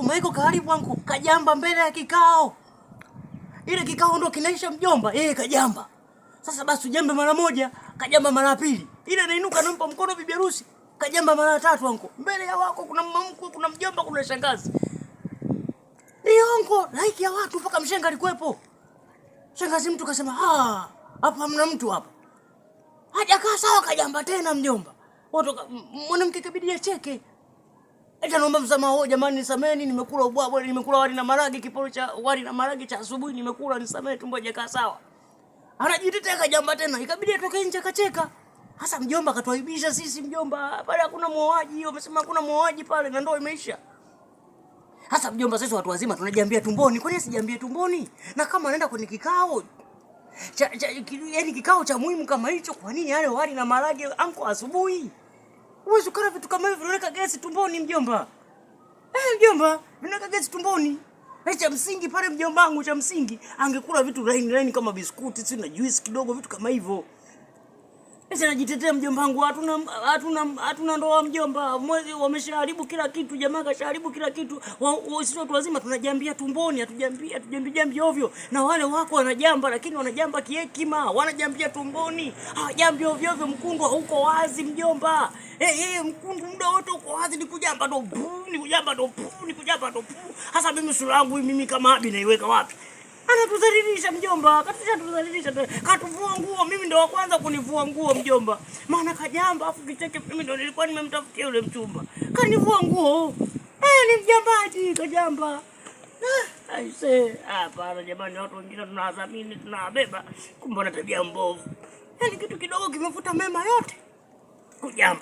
Maiko karibu wangu kajamba mbele ya kikao. Ile kikao ndo kinaisha mjomba. Kajamba. Sasa basi ujembe mara moja, kajamba mara pili. Ile nainuka nampa mkono bibi harusi, kajamba mara tatu wangu. Mbele ya wako kuna mama mkwe, kuna mjomba, kuna shangazi. Niongo, laiki ya watu mpaka mshenga alikuwepo. Shangazi mtu kasema, hapa hamna mtu hapa. Hajakaa sawa kajamba tena mjomba. Watu mwanamke kabidi acheke. Eti naomba msamaha, jamani nisameni, nimekula ubwabwa, nimekula wali na maragi, kiporo cha wali na maragi cha asubuhi nimekula, nisameni tumbo hajakaa sawa. Anajitetea kajamba tena, ikabidi atoke nje akacheka. Hasa mjomba akatuaibisha sisi mjomba. Pale hakuna muoaji, wamesema hakuna muoaji pale na ndoa imeisha. Hasa mjomba sisi watu wazima tunajiambia tumboni. Kwa nini sijiambie tumboni? Na kama anaenda kwenye kikao yaani kikao cha muhimu kama hicho, kwa nini yale wali na maragi anko asubuhi? Uwezo kula vitu kama hivyo vinaweka gesi tumboni mjomba. Mjomba, vinaweka gesi tumboni. Cha msingi pale mjomba wangu cha msingi angekula vitu laini kama biskuti, si na juice kidogo, vitu kama hivyo. Sasa najitetea mjomba wangu, hatuna ndoa mjomba. Mwezi wameshaharibu kila kitu, jamaa kashaharibu kila kitu. Sisi watu wazima tunajiambia tumboni, hatujambi ovyo. Na wale wako wanajamba lakini wanajamba kihekima, wanajambia tumboni. Hawajambi ovyo ovyo, mkundu huko wazi mjomba. Mkundu muda wote uko wazi, ni kujamba ndo Hasa mimi sura yangu mimi kama abi naiweka wapi? Anatudhalilisha mjomba, katudhalilisha, katuvua nguo. Mimi ndo wa kwanza kunivua nguo mjomba. Maana kajamba afu kicheke, mimi ndo nilikuwa nimemtafutia yule mchumba. Kanivua nguo. Ni mjambaji kajamba. Aise, hapana jamani, watu wengine tunawathamini, tunawabeba, kumbe na tabia mbovu. Kitu kidogo kimefuta mema yote. Kujamba.